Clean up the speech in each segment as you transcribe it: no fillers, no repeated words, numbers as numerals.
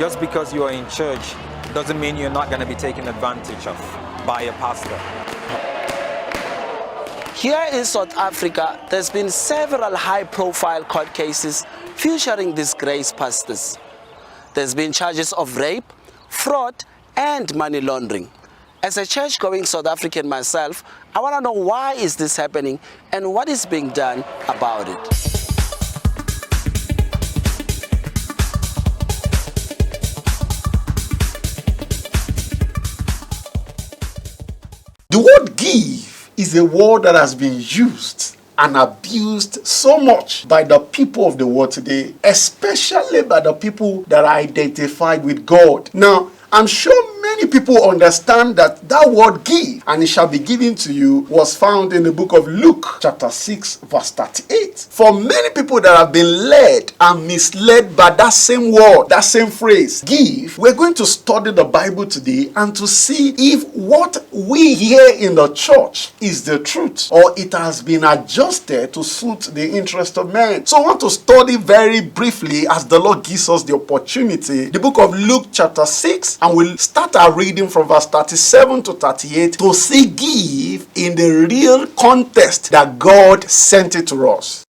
Just because you are in church doesn't mean you're not going to be taken advantage of by a pastor. Here in South Africa, there's been several high-profile court cases featuring disgraced pastors. There's been charges of rape, fraud, and money laundering. As a church-going South African myself, I want to know why is this happening and what is being done about it. The word give is a word that has been used and abused so much by the people of the world today, especially by the people that are identified with God. Now, I'm sure many people understand that that word give, and it shall be given to you, was found in the book of Luke, chapter 6, verse 38. For many people that have been led and misled by that same word, that same phrase, give, we're going to study the Bible today and to see if what we hear in the church is the truth or it has been adjusted to suit the interest of men. So I want to study very briefly, as the Lord gives us the opportunity, the book of Luke, chapter 6, and we'll start our reading from verse 37 to 38 to see give in the real context that God sent it to us.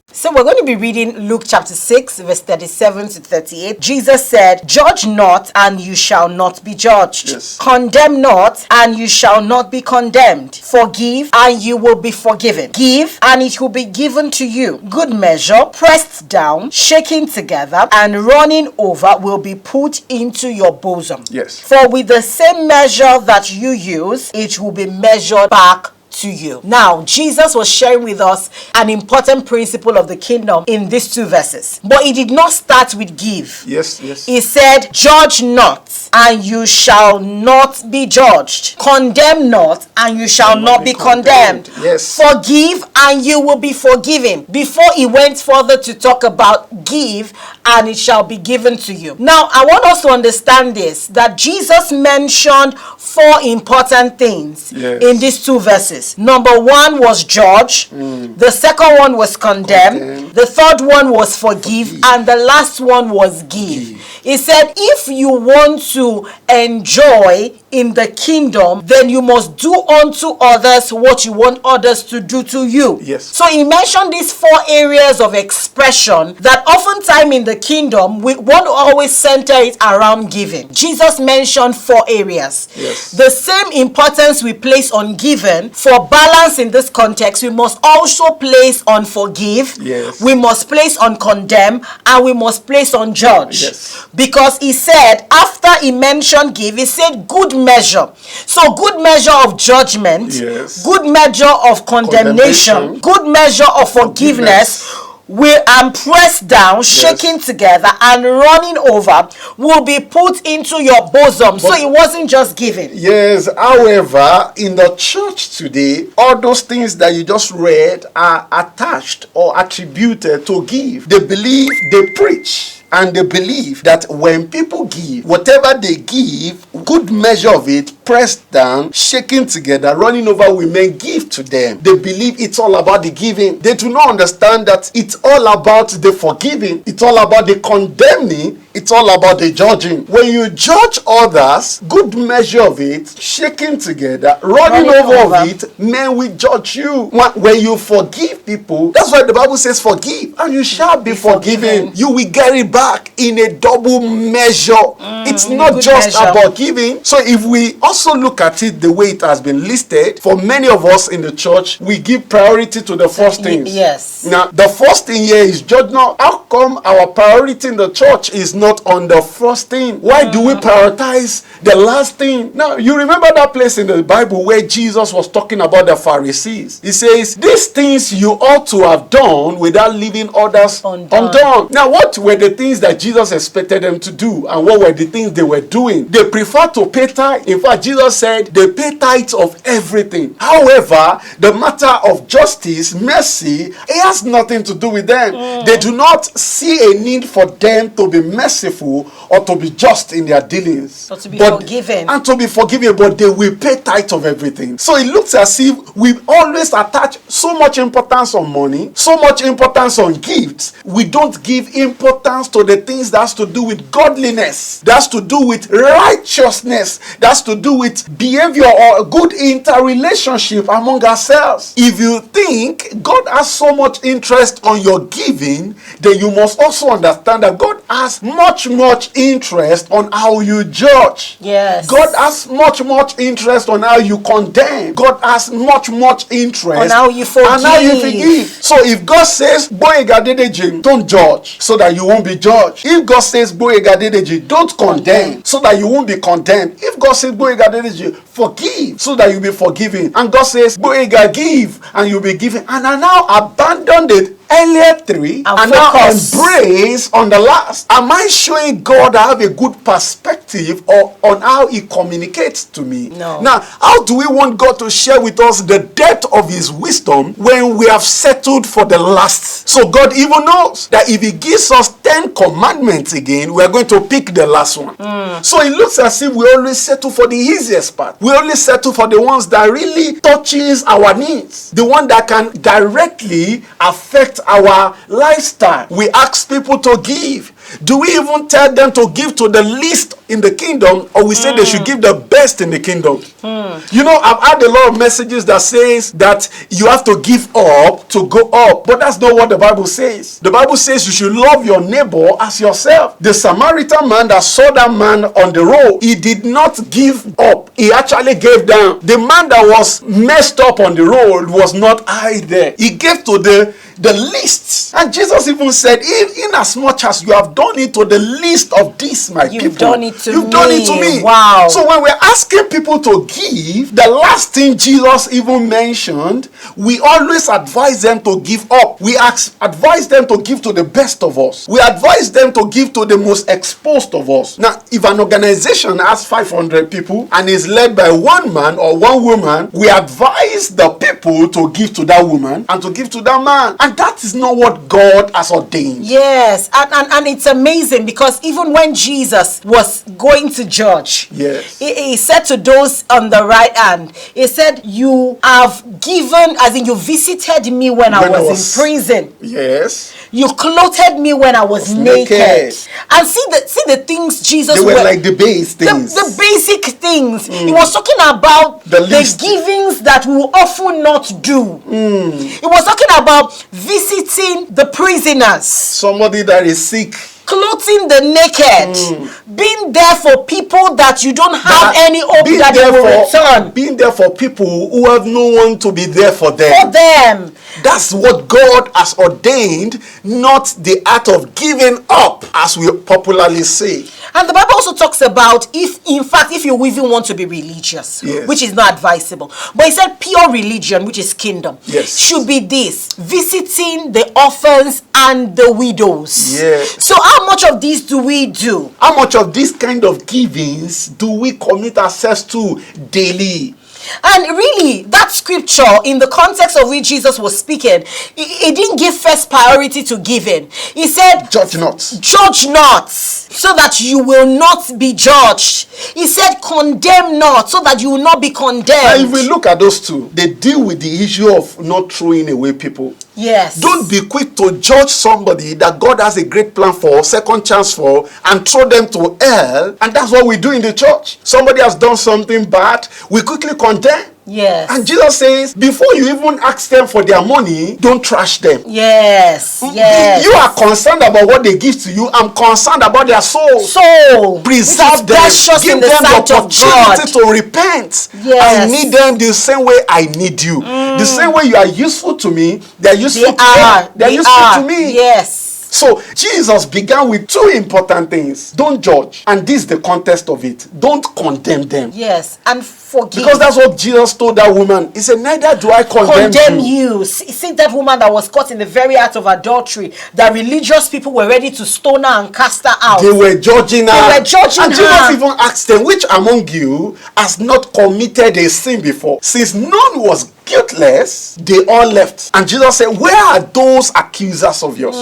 So we're going to be reading Luke chapter 6, verse 37 to 38. Jesus said, "Judge not, and you shall not be judged. Yes. Condemn not, and you shall not be condemned. Forgive, and you will be forgiven. Give, and it will be given to you. Good measure, pressed down, shaken together, and running over will be put into your bosom. Yes. For with the same measure that you use, it will be measured back to you." Now, Jesus was sharing with us an important principle of the kingdom in these two verses. But he did not start with give. Yes. He said, "Judge not, and you shall not be judged. Condemn not, and you shall not be condemned. Yes. Forgive, and you will be forgiven." Before he went further to talk about give, and it shall be given to you. Now, I want us to understand this, that Jesus mentioned four important things in these two verses. Number one was judge. The second one was condemn. The third one was forgive. And the last one was give. He said, if you want to enjoy in the kingdom, then you must do unto others what you want others to do to you. Yes. So he mentioned these four areas of expression that oftentimes in the kingdom, we want to always center it around giving. Jesus mentioned four areas. Yes. The same importance we place on giving, for balance in this context, we must also place on forgive. Yes. We must place on condemn, and we must place on judge. Yes. Because he said, after he mentioned give, he said good measure. So good measure of judgment, Yes. good measure of condemnation, good measure of forgiveness, we are pressed down, shaken together, and running over will be put into your bosom. So it wasn't just giving. Yes, however, in the church today, all those things that you just read are attached or attributed to give. They believe, they preach, and they believe that when people give, whatever they give, good measure of it, pressed down, shaken together, running over, we may give to them. They believe it's all about the giving. They do not understand that it's all about the forgiving. It's all about the condemning. It's all about the judging. When you judge others, good measure of it, shaken together, running over of it, men will judge you. When you forgive people, that's why the Bible says forgive, and you shall be forgiven. You will get it back in a double measure. It's not just about giving. So if we also look at it the way it has been listed, for many of us in the church, we give priority to the first things. Yes. Now, the first thing here is judge not. How come our priority in the church is not on the first thing? Why do we prioritize the last thing? Now, you remember that place in the Bible where Jesus was talking about the Pharisees. He says, these things you ought to have done without leaving others undone. Now, what were the things that Jesus expected them to do, and what were the things they were doing? They preferred to pay tithe. In fact, Jesus said they pay tithes of everything. However, the matter of justice, mercy, it has nothing to do with them. They do not see a need for them to be merciful or to be just in their dealings. Or to be forgiven. And to be forgiven, but they will pay tithes of everything. So it looks as if we always attach so much importance on money, so much importance on gifts. We don't give importance to the things that has to do with godliness, that has to do with righteousness, that has to do with behavior or good interrelationship among ourselves. If you think God has so much interest on your giving, then you must also understand that God has much interest on how you judge. Yes. God has much interest on how you condemn. God has much interest on how you forgive. And how you forgive. So if God says, don't judge so that you won't be judged. If God says, don't condemn so that you won't be condemned. If God says, forgive so that you'll be forgiven. And God says, give and you'll be given. And I now abandon the earlier three and now embrace on the last. Am I showing God I have a good perspective or on how he communicates to me? No. Now, how do we want God to share with us the depth of his wisdom when we have settled for the last? So God even knows that if he gives us 10 commandments again, we are going to pick the last one. So it looks as if we always settle for the easiest part. We only settle for the ones that really touches our needs, the one that can directly affect our lifestyle. We ask people to give. Do we even tell them to give to the least in the kingdom, or we say they should give the best in the kingdom? You know, I've had a lot of messages that says that you have to give up to go up, but that's not what the Bible says. The Bible says you should love your neighbor as yourself. The Samaritan man that saw that man on the road, he did not give up. He actually gave down. The man that was messed up on the road was not high there. He gave to the least. And Jesus even said, in as much as you have done it to the least of these, my people, you've done it to me. Wow. So when we're asking people to give, the last thing Jesus even mentioned, we always advise them to give up. We advise them to give to the best of us. We advise them to give to the most exposed of us. Now, if an organization has 500 people and is led by one man or one woman, we advise the people to give to that woman and to give to that man. And that is not what God has ordained. Yes, and it's amazing because even when Jesus was going to judge, yes, he said to those on the right hand, he said, you have given, as in you visited me when I was in prison. Yes. You clothed me when I was naked. And see the things Jesus they were like the base things. The basic things. He was talking about the givings that we often not do. He was talking about visiting the prisoners. Somebody that is sick. Clothing the naked, being there for people that you don't have any hope that they will return. Being there for people who have no one to be there for them. For them. That's what God has ordained, not the act of giving up, as we popularly say. And the Bible also talks about if you even want to be religious, yes, which is not advisable. But it said pure religion, which is kingdom, yes, should be this: visiting the orphans and the widows. Yes. So how much of this do we do? How much of this kind of givings do we commit ourselves to daily? And really, that scripture, in the context of which Jesus was speaking, he didn't give first priority to giving. He said, judge not. Judge not, so that you will not be judged. He said, condemn not, so that you will not be condemned. Now, if we look at those two, they deal with the issue of not throwing away people. Yes. Don't be quick to judge somebody that God has a great plan for, second chance for, and throw them to hell. And that's what we do in the church. Somebody has done something bad, we quickly condemn. Yes. And Jesus says, before you even ask them for their money, don't trash them. Yes. Yes. You are concerned about what they give to you. I'm concerned about their soul. Preserve them. Give them the opportunity to repent. Yes. I need them the same way I need you. The same way you are useful to me, they're useful to me. Yes. So Jesus began with two important things. Don't judge. And this is the context of it. Don't condemn them. Yes, and forgive. Because that's what Jesus told that woman. He said, neither do I condemn you. you. See that woman that was caught in the very act of adultery, the religious people were ready to stone her and cast her out. They were judging her. They were judging and her. Jesus even asked them, which among you has not committed a sin before? Since none was guiltless, they all left. And Jesus said, where are those accusers of yours?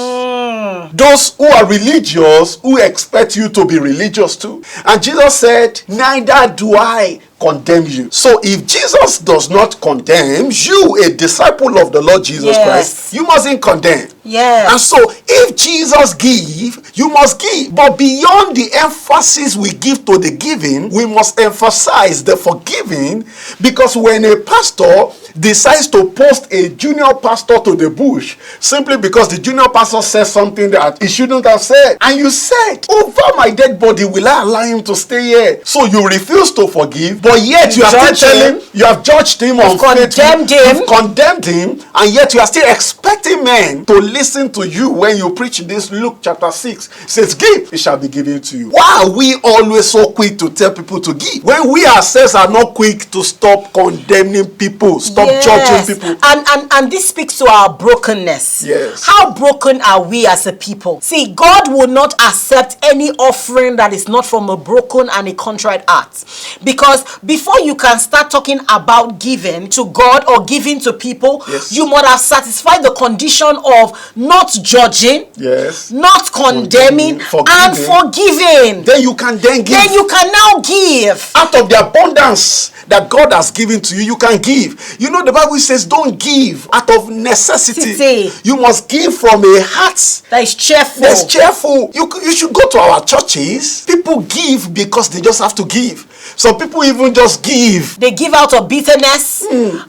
Those who are religious, who expect you to be religious too. And Jesus said, neither do I condemn you. So if Jesus does not condemn you, a disciple of the Lord Jesus Christ, you mustn't condemn. Yes. And so if Jesus give, you must give. But beyond the emphasis we give to the giving, we must emphasize the forgiving, because when a pastor decides to post a junior pastor to the bush simply because the junior pastor says something that he shouldn't have said, and you said, over my dead body will I allow him to stay here? So you refuse to forgive, but yet you are still telling, you have judged him unfaithfully, you've condemned him, and yet you are still expecting men to listen to you when you preach this. Luke chapter 6 says, give, it shall be given to you. Why are we always so quick to tell people to give when we ourselves are not quick to stop condemning people, stop judging people? And this speaks to our brokenness. Yes. How broken are we as a people? See, God will not accept any offering that is not from a broken and a contrite heart. Because before you can start talking about giving to God or giving to people, you must have satisfied the condition of not judging, not condemning, and forgiving. Then you can give. Then you can now give. Out of the abundance that God has given to you, you can give. You know, the Bible says don't give out of necessity. You must give from a heart that is cheerful. That's cheerful. You should go to our churches. People give because they just have to give. Some people even just give. They give out of bitterness,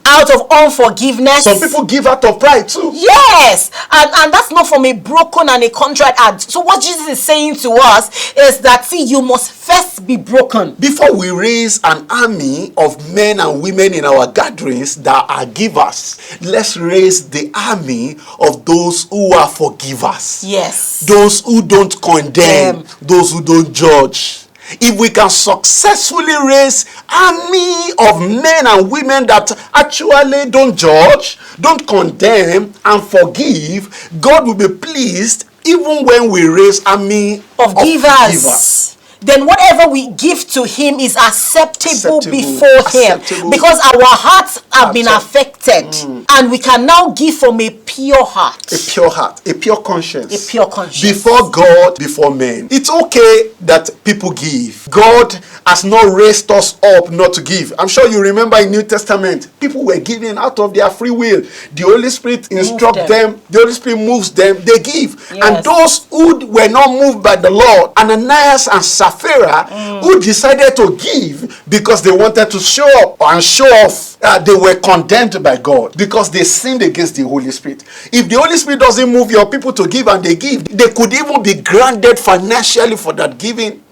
out of unforgiveness. Some people give out of pride too. Yes, and that's not from a broken and a contrite heart. So what Jesus is saying to us is that, see, you must first be broken. Before we raise an army of men and women in our gatherings that are givers, let's raise the army of those who are forgivers. Yes. Those who don't condemn, those who don't judge. If we can successfully raise army of men and women that actually don't judge, don't condemn, and forgive, God will be pleased even when we raise army of givers. Then whatever we give to him is acceptable before him, because our hearts have been affected, and we can now give from a pure heart. A pure heart, a pure conscience. A pure conscience. Before God, before men. It's okay that people give. God has not raised us up not to give. I'm sure you remember in New Testament, people were giving out of their free will. The Holy Spirit instructs them. The Holy Spirit moves them. They give. Yes. And those who were not moved by the Lord, Ananias and Sapphira, who decided to give because they wanted to show up and show off, they were condemned by God because they sinned against the Holy Spirit. If the Holy Spirit doesn't move your people to give and they give, they could even be granted financially for that giving.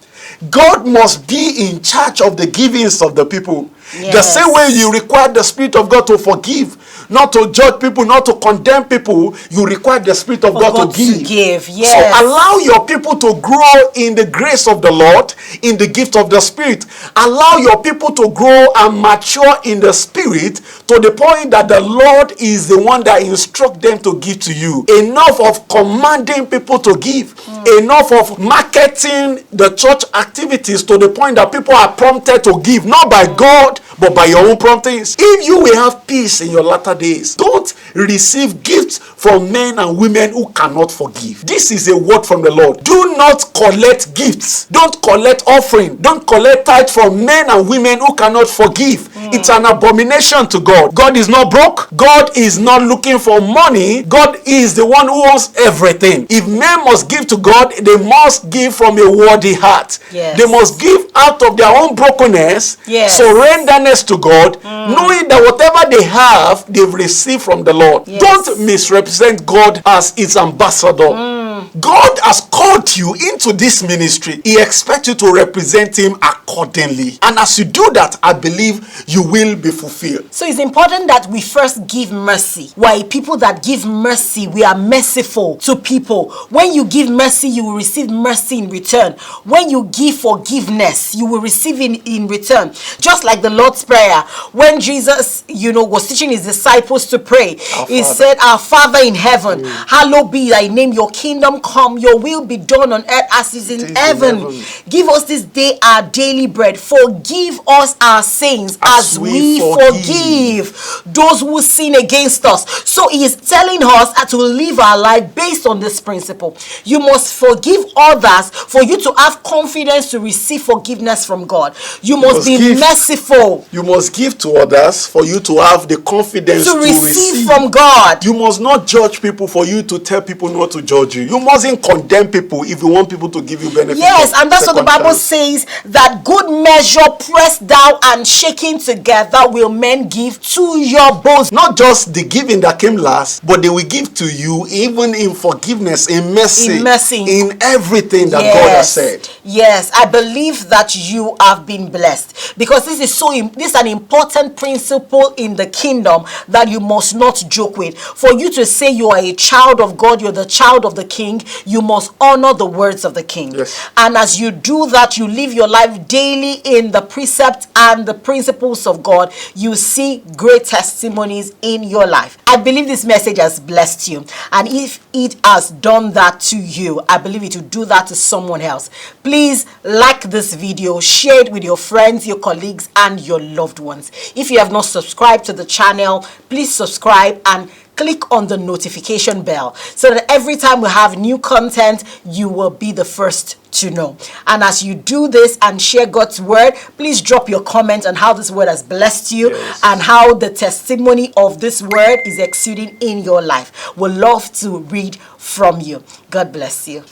God must be in charge of the givings of the people. The same way you require the Spirit of God to forgive, not to judge people, not to condemn people, you require the Spirit of God to give. So allow your people to grow in the grace of the Lord, in the gift of the Spirit. Allow your people to grow and mature in the Spirit to the point that the Lord is the one that instructs them to give to you. Enough of commanding people to give. Enough of marketing the church activities to the point that people are prompted to give, not by God, but by your own promptings. If you will have peace in your latter days, don't receive gifts from men and women who cannot forgive. This is a word from the Lord. Do not collect gifts. Don't collect offering. Don't collect tithe from men and women who cannot forgive. It's an abomination to God. God is not broke. God is not looking for money. God is the one who owns everything. If men must give to God, they must give from a worthy heart. They must give out of their own brokenness, surrenderness to God, knowing that whatever they have, they've received from the Lord. Don't misrepresent God as its ambassador. God has called called you into this ministry, he expects you to represent him accordingly. And as you do that, I believe you will be fulfilled. So it's important that we first give mercy. We're a people that give mercy. We are merciful to people. When you give mercy, you will receive mercy in return. When you give forgiveness, you will receive in return. Just like the Lord's Prayer, when Jesus, was teaching his disciples to pray, he said, "Our Father in heaven, hallowed be thy name, your kingdom come, your will be done on earth as is in heaven. Give us this day our daily bread. Forgive us our sins as we forgive those who sin against us." So he is telling us to live our life based on this principle. You must forgive others for you to have confidence to receive forgiveness from God. You must be merciful. You must give to others for you to have the confidence to receive from God. You must not judge people for you to tell people not to judge you. You mustn't condemn people if you want people to give you benefit. Yes, and that's what the Bible says, that good measure pressed down and shaken together will men give to your bosom. Not just the giving that came last, but they will give to you even in forgiveness, in mercy, in everything that God has said. Yes, I believe that you have been blessed, because this is an important principle in the kingdom that you must not joke with. For you to say you are a child of God, you're the child of the King, you must honor the words of the King. Yes. And as you do that, you live your life daily in the precepts and the principles of God, you see great testimonies in your life. I believe this message has blessed you, and if it has done that to you, I believe it will do that to someone else. Please like this video, share it with your friends, your colleagues, and your loved ones. If you have not subscribed to the channel, please subscribe and click on the notification bell so that every time we have new content, you will be the first to know. And as you do this and share God's word, please drop your comment on how this word has blessed you and how the testimony of this word is exuding in your life. We'd love to read from you. God bless you.